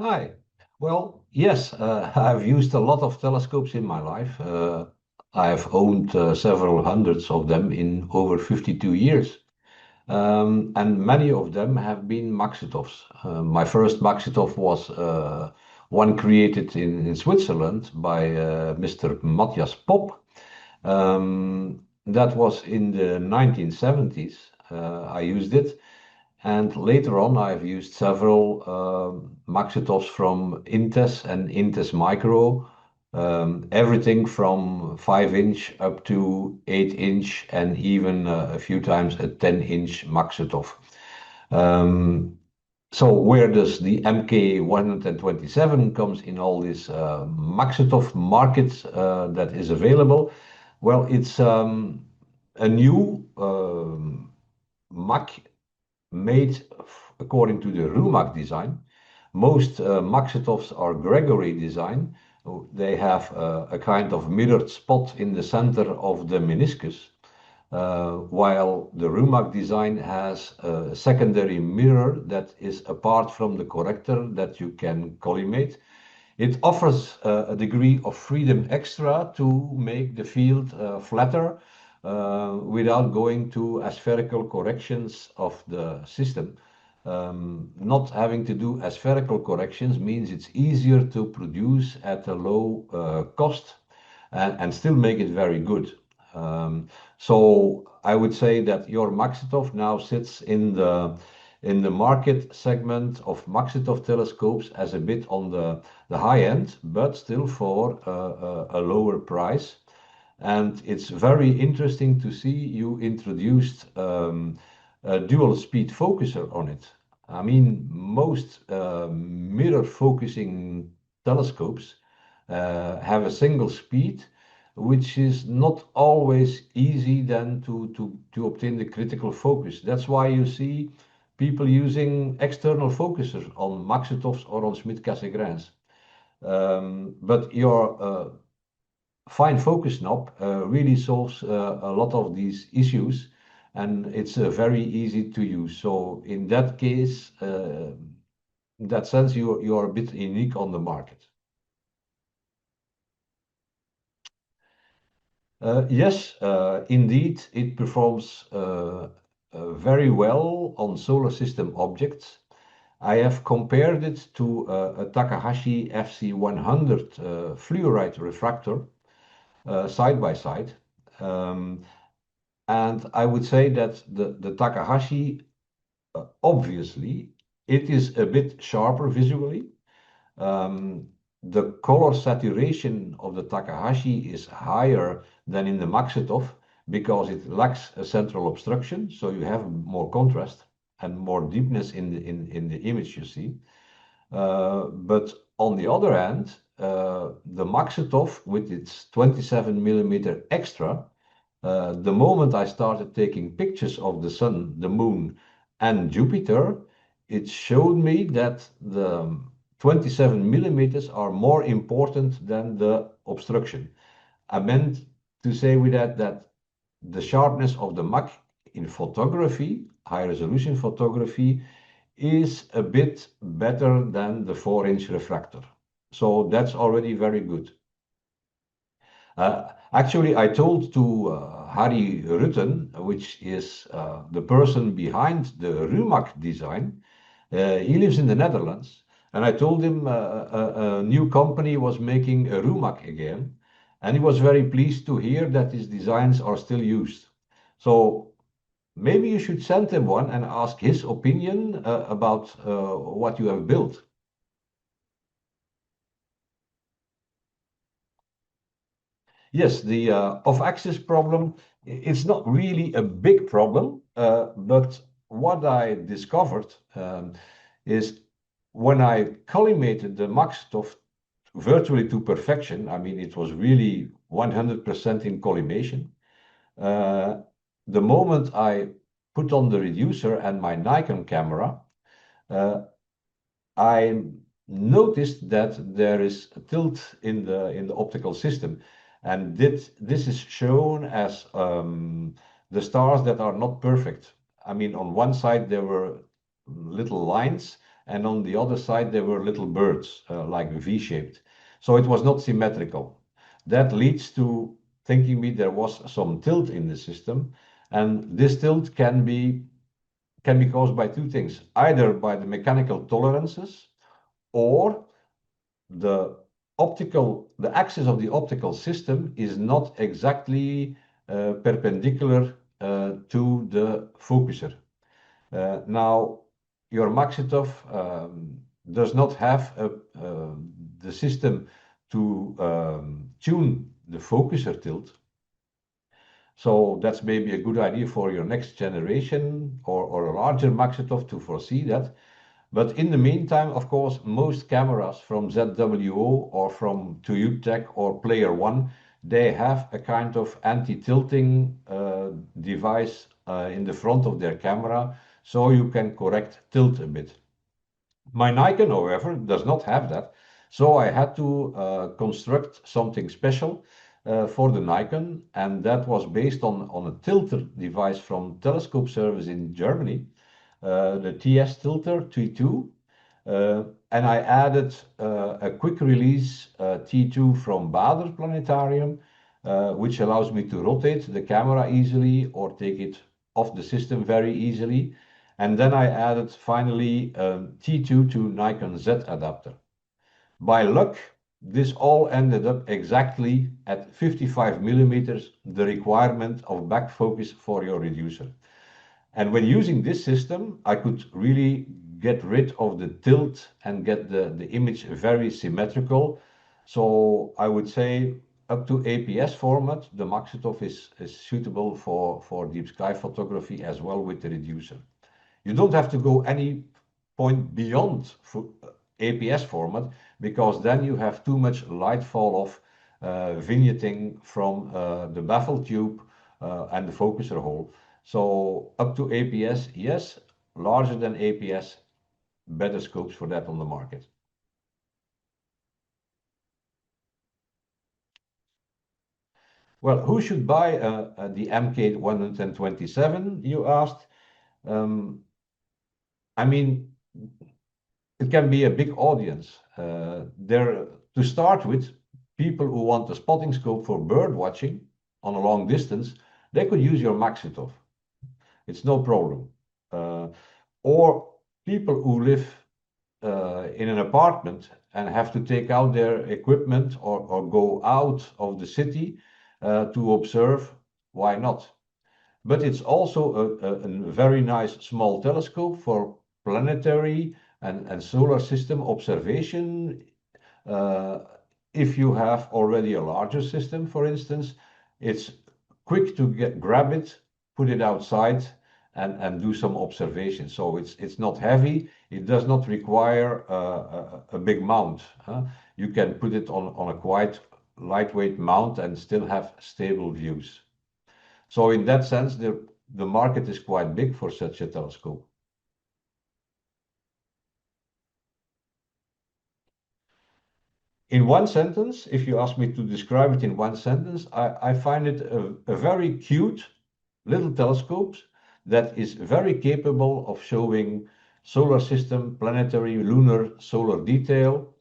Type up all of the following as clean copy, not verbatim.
Hi. Well, yes, I've used a lot of telescopes in my life. I've owned several hundreds of them in over 52 years. And many of them have been Maksutovs. My first Maksutov was one created in Switzerland by Mr. Matthias Pop. That was in the 1970s. I used it. And later on, I've used several Maksutovs from Intes and Intes Micro, everything from 5-inch up to 8-inch, and even a few times a 10-inch Maksutov. Um, so where does the MK127 comes in all this Maksutov market that is available? Well, it's a new Mak made according to the Rumak design. Most Maksutovs are Gregory design. They have a kind of mirrored spot in the center of the meniscus, while the Rumak design has a secondary mirror that is apart from the corrector that you can collimate. It offers a degree of freedom extra to make the field flatter without going to aspherical corrections of the system. Not having to do aspherical corrections means it's easier to produce at a low cost and still make it very good. So I would say that your Maksutov now sits in the market segment of Maksutov telescopes as a bit on the high end, but still for a lower price. And it's very interesting to see you introduced a dual speed focuser on it. I mean, most mirror focusing telescopes have a single speed, which is not always easy then to obtain the critical focus. That's why you see people using external focusers on Maksutovs or on Schmidt-Cassegrains. But your fine focus knob really solves a lot of these issues, and it's very easy to use. So in that case, in that sense, you are a bit unique on the market. Yes, indeed, it performs very well on solar system objects. I have compared it to a Takahashi FC100 fluoride refractor side by side. Um, and I would say that the Takahashi, obviously, it is a bit sharper visually. Um, the color saturation of the Takahashi is higher than in the Maksutov because it lacks a central obstruction, so you have more contrast and more deepness in the image you see. But on the other hand, the Maksutov with its 27 millimeter extra, the moment I started taking pictures of the sun, the moon, and Jupiter, it showed me that the 27 millimeters are more important than the obstruction. I meant to say with that the sharpness of the Mach in photography, high resolution photography, is a bit better than the 4-inch refractor. So that's already very good. Actually, I told to Harrie Rutten, which is the person behind the Rumak design. He lives in the Netherlands, and I told him a new company was making a Rumak again, and he was very pleased to hear that his designs are still used. So maybe you should send him one and ask his opinion about what you have built. Yes, the off-axis problem, it's not really a big problem, but what I discovered is when I collimated the Maksutov virtually to perfection, I mean, it was really 100% in collimation. Uh, the moment I put on the reducer and my Nikon camera, uh, I noticed that there is a tilt in the optical system, and this is shown as the stars that are not perfect. I mean, on one side there were little lines, and on the other side there were little birds, like V-shaped. So it was not symmetrical. That leads to thinking me there was some tilt in the system, and this tilt can be caused by two things, either by the mechanical tolerances or the the axis of the optical system is not exactly perpendicular to the focuser. Now, your Maksutov does not have the system to tune the focuser tilt. So that's maybe a good idea for your next generation or a larger Maksutov to foresee that. But in the meantime, of course, most cameras from ZWO or from Tuyuk or Player One, they have a kind of anti-tilting device in the front of their camera, so you can correct tilt a bit. My Nikon, however, does not have that, so I had to construct something special for the Nikon, and that was based on a tilter device from Telescope Service in Germany, the TS tilter T2, and I added a quick release T2 from Baader Planetarium, which allows me to rotate the camera easily or take it off the system very easily. And then I added finally T2 to Nikon Z adapter. By luck, this all ended up exactly at 55 millimeters, the requirement of back focus for your reducer. And when using this system, I could really get rid of the tilt and get the image very symmetrical. So I would say up to APS format, the Maksutov is suitable for deep sky photography as well with the reducer. You don't have to go any point beyond APS format because then you have too much light fall off vignetting from the baffle tube and the focuser hole. So up to APS, yes, larger than APS, better scopes for that on the market. Well, who should buy the MK127, you asked? I mean, it can be a big audience. To start with, people who want a spotting scope for bird watching on a long distance, they could use your Maksutov. It's no problem. Or people who live in an apartment and have to take out their equipment or go out of the city to observe, why not? But it's also a very nice small telescope for planetary and solar system observation. If you have already a larger system, for instance, it's quick to grab it, put it outside, and do some observation. So it's not heavy. It does not require a big mount. You can put it on a quite lightweight mount and still have stable views. So in that sense, the market is quite big for such a telescope. In one sentence, if you ask me to describe it in one sentence, I find it a very cute little telescope that is very capable of showing solar system, planetary, lunar, solar detail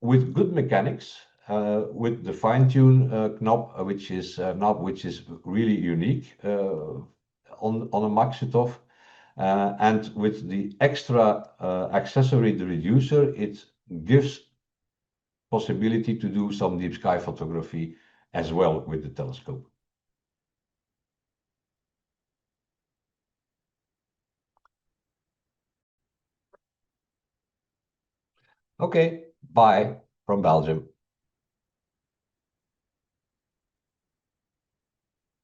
with good mechanics, with the fine-tune knob, which is really unique on a Maksutov. And with the extra accessory, the reducer, it gives possibility to do some deep sky photography as well with the telescope. Okay, bye from Belgium.